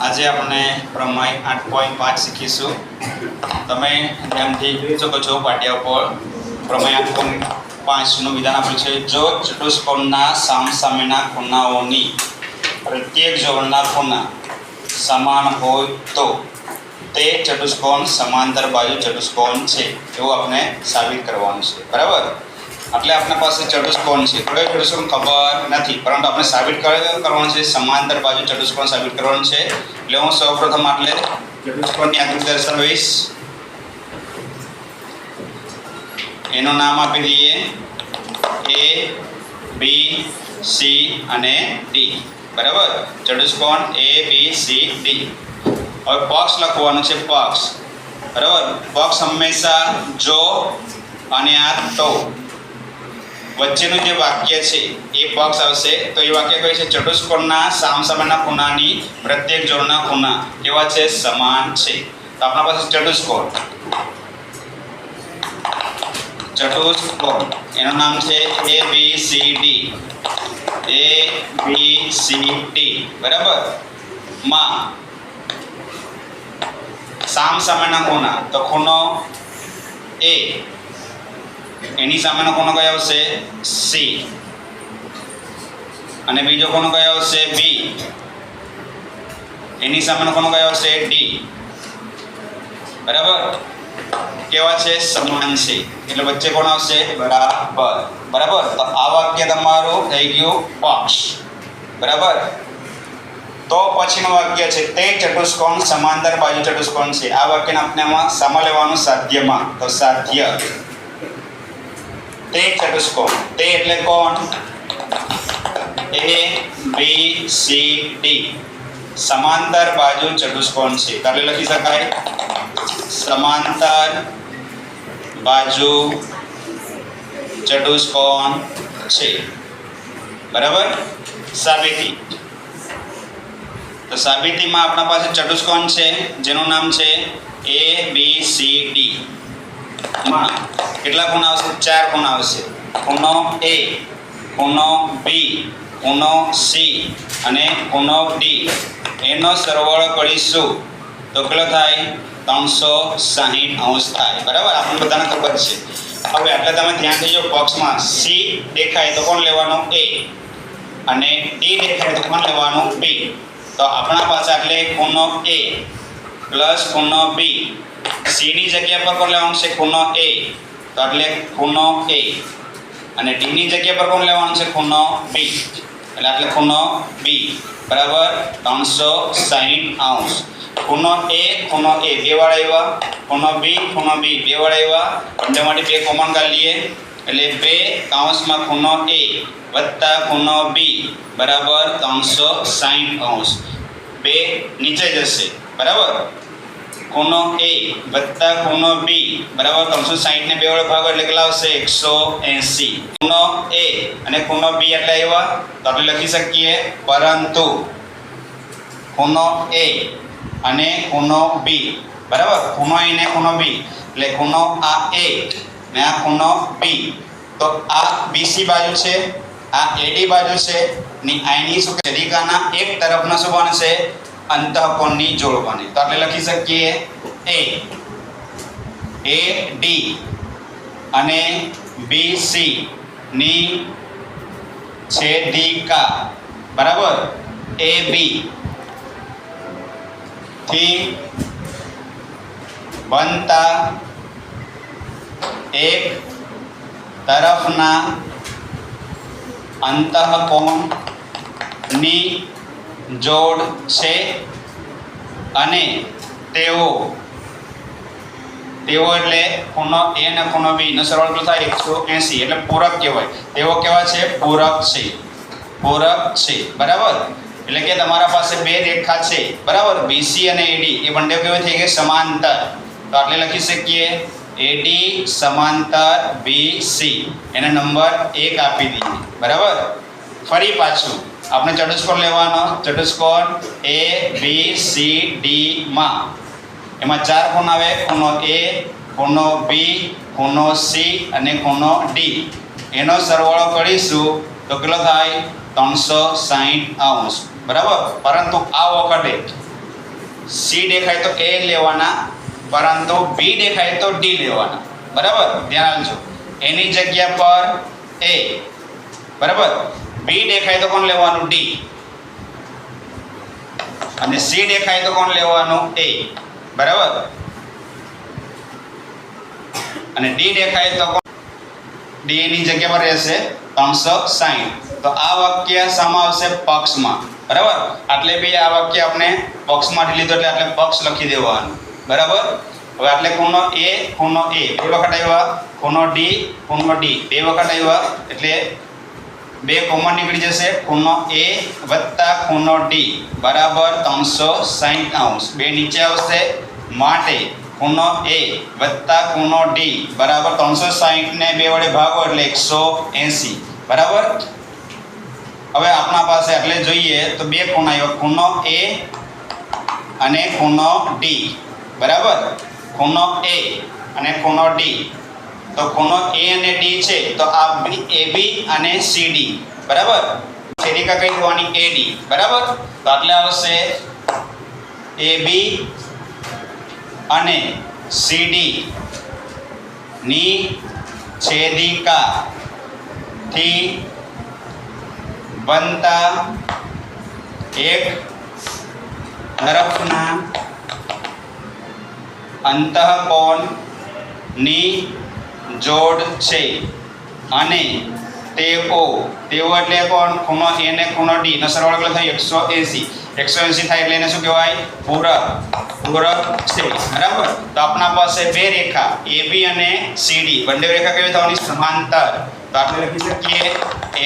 આજે આપણે પ્રમેય 8.5 શીખીશું। તમે ધ્યાનથી જોઈ શકો છો પાટિયા પર પ્રમેય 8.5 નું વિધાન આપ્યું છે। જો ચતુષ્કોણના સામસામેના ખૂણાઓની પ્રત્યેક જોડના ખૂણા સમાન હોય તો તે ચતુષ્કોણ સમાંતર બાજુ ચતુષ્કોણ છે એવું આપણે સાબિત કરવાનું છે, બરાબર। એટલે આપણા પાસે ચતુષ્કોણ છે, કયો ચતુષ્કોણ ખબર નથી, પરંતુ આપણે સાબિત કરવાનું છે, સમાંતર બાજુ ચતુષ્કોણ સાબિત કરવાનું છે। એટલે હું સૌપ્રથમ એટલે ચતુષ્કોણની આકૃતિ દર્શાવીશ। એનું નામ આપી દઈએ A, B, C અને D, બરાબર। ચતુષ્કોણ A, B, C, D। હવે પક્ષ લખવાનું છે, પક્ષ, બરાબર। પક્ષ હંમેશા જો અને આ તો વચ્ચેનું જે વાક્ય છે એ પક્ષ આવશે। તો એ વાક્ય કહે છે ચતુષ્કોણના સામસામેના ખૂણાની પ્રત્યેક જોડના ખૂણા કેવા છે? સમાન છે। તો આપણા પાસે ચતુષ્કોણ એનું નામ છે A, B, C, D, A, B, C, D, બરાબર। માં સામસામેના ખૂણા, તો ખૂણો A, એની સામેનો ખૂણો કયો આવશે? C, અને બીજો ખૂણો કયો આવશે? B, એની સામેનો ખૂણો કયો આવશે? D, બરાબર। કેવા છે? સમાન છે, એટલે વચ્ચે કોણ આવશે? બરાબર, બરાબર। તો આ વાક્ય તમારું થઈ ગયું પક્ષ, બરાબર। તો પછીનું વાક્ય છે તે ચતુષ્કોણ સમાંતર બાજુ ચતુષ્કોણ છે। આ વાક્યને આપણે આમાં સામા લેવાનું સાધ્યમાં, તો સાધ્ય તે ચતુષ્કોણ, તે એટલે કોણ? A, B, C, D સમાંતર બાજુ ચતુષ્કોણ છે। એટલે લખી શકાય સમાંતર બાજુ ચતુષ્કોણ છે, બરાબર। સાબિતી, તો સાબિતીમાં આપણા પાસે ચતુષ્કોણ છે જેનું નામ છે A, B, C, D માં કેટલા ખૂણા આવશે? 4 ખૂણા આવશે। ખૂણો A, ખૂણો B, ખૂણો C અને ખૂણો D, એનો સરવાળો કરીશું તો કેટલો થાય? 360 અંશ થાય, બરાબર। આપણને બધાને ખબર છે। હવે એટલે તમે ધ્યાનથી જો પક્ષમાં C દેખાય તો કોણ લેવાનું? A, અને D દેખાય તો કોણ લેવાનું? B। તો આપણા પાસે એટલે ખૂણો A પ્લસ ખૂણો B, C ની જગ્યા પર કોણ લેવાનું છે? ખૂણો A, તો એટલે ખૂણો A, અને D ની જગ્યા પર કોણ લેવાનું છે? ખૂણો B, એટલે ખૂણો B, બરાબર 360 અંશ। ખૂણો A, ખૂણો A બે વાર આવ્યા, ખૂણો B, ખૂણો B બે વાર આવ્યા, બંનેમાંથી 2 કોમન કાઢી લઈએ એટલે 2 કૌંસમાં ખૂણો A વત્તા ખૂણો B બરાબર 360 અંશ। 2 નીચે જશે, બરાબર। ખૂણો A વત્તા ખૂણો B બરાબર 360 ને 2 વડે ભાગો એટલે કેટલા આવશે? 180। ખૂણો A અને ખૂણો B એટલે આવ્યા, તો આપણે લખી શકીએ પરંતુ ખૂણો A અને ખૂણો B, બરાબર। ખૂણો A ને ખૂણો B એટલે ખૂણો આ A ને આ ખૂણો B, તો આ BC બાજુ છે, આ AD બાજુ છે, ની આની શું કે રેખાના એક તરફનો શું બનશે? અંતઃકોણની જોડ બને। તો આપણે લખી શકીએ AD અને BC ની છેદિકા બરાબર AB થી બનતા એક તરફના અંતઃકોણની જોડ છે અને તેઓ એટલે ખૂણો A અને ખૂણો B નો સરવાળો થાય 180 એટલે પૂરક કહેવાય। તેઓ કેવા છે? પૂરક છે, પૂરક છે, બરાબર। એટલે કે તમારા પાસે 2 રેખા છે, બરાબર, BC અને AD, એ બંને કેવી થઈ ગઈ? સમાંતર। તો આપણે લખી શકીએ AD સમાંતર BC, એને નંબર 1 આપી દઈએ, બરાબર। ફરી પાછું આપણે ચતુષ્કોણ લેવાનો, ચતુષ્કોણ A, B, C, D માં એમાં 4 ખૂણા આવે, ખૂણો A, ખૂણો B, ખૂણો C અને ખૂણો D, એનો સરવાળો કરીશું તો કેટલો થાય? 360 અંશ, બરાબર। પરંતુ આ વખતે સી દેખાય તો એ લેવાના, પરંતુ બી દેખાય તો ડી લેવાના. બરાબર, ધ્યાન આપજો. એની જગ્યા પર એ, બરાબર. બી દેખાય તો કોણ લેવાનું? ડી. અને સી દેખાય તો કોણ લેવાનું? એ. બરાબર. અને ડી દેખાય તો ડી ની જગ્યા પર રહેશે 360. તો આ વાક્ય શામાં આવશે? પક્ષમાં. બરાબર. એટલે બી આ વાક્ય આપણે પક્ષમાંથી લીધું એટલે આપણે પક્ષ લખી દેવાનું. બરાબર. હવે એટલે ખૂણો એ, ખૂણો એ બે વખત આવ્યા, ખૂણો ડી, ખૂણો ડી બે વખત આવ્યા, એટલે બે કોમન નીકળી જશે. ખૂણો એ વત્તા ખૂણો ડી બરાબર 360°. બે નીચે આવશે, માટે ખૂણો એ વત્તા ખૂણો ડી બરાબર 360 ને બે વડે ભાગો એટલે 180. બરાબર. હવે આપણા પાસે એટલે જોઈએ તો બે ખૂણા આવ્યા, ખૂણો એ અને ખૂણો ડી. બરાબર. ખૂણો એ અને ખૂણો ડી. તો ખૂણો એ અને ડી છે તો આ AB અને CD. બરાબર. છેદિકા કઈ થવાની? AD. બરાબર. તો એટલે આવશે AB અને CD ની છેદિકા થી બનતા એક તરફના અંતઃકોણની જોડ છે અને તેઓ એટલે કોણ? ખૂણો એ ને ખૂણો ડી નો સરવાળો થાય 180. 180 થાય એટલે એને શું કહેવાય? પૂરક છે. બરાબર. તો આપણા પાસે બે રેખા AB અને CD, બંને રેખા કેવી થવાની? સમાંતર. તો આપણે લખી શકીએ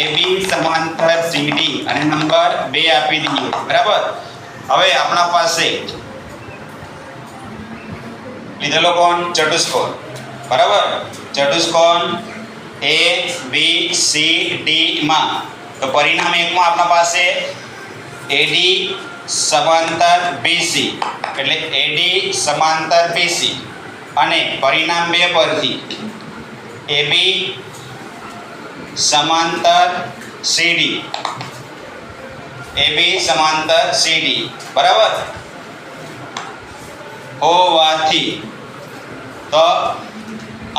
AB સમાંતર CD અને નંબર 2 આપી દઈએ. બરાબર. હવે આપણા પાસે લીધેલો કોણ? ચતુષ્કોણ. બરાબર. ચતુષ્કોણ ABCD માં તો પરિણામ 1 માં આપણા પાસે AD સમાંતર BC એટલે AD સમાંતર BC અને પરિણામ 2 પરથી AB સમાંતર CD, AB સમાંતર CD. બરાબર. હોવાથી તો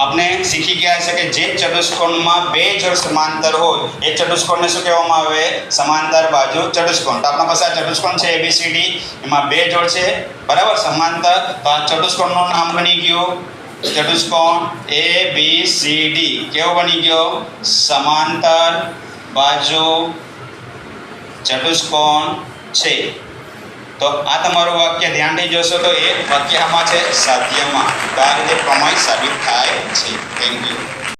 આપણે શીખી ગયા છે કે જે ચતુષ્કોણમાં બે જોડ સમાંતર હોય એ ચતુષ્કોણને શું કહેવામાં આવે? સમાંતર બાજુ ચતુષ્કોણ. તો આપણા પાસે આ ચતુષ્કોણ છે ABCD, એમાં બે જોડ છે. બરાબર, સમાંતર. તો આ ચતુષ્કોણનું નામ બની ગયું ચતુષ્કોણ ABCD. કેવો બની ગયો? સમાંતર બાજુ ચતુષ્કોણ છે. તો આ તમારું વાક્ય ધ્યાનથી જોશો તો એ વાક્ય આમાં છે સાધ્યમાં. તો આ રીતે પ્રમેય સાબિત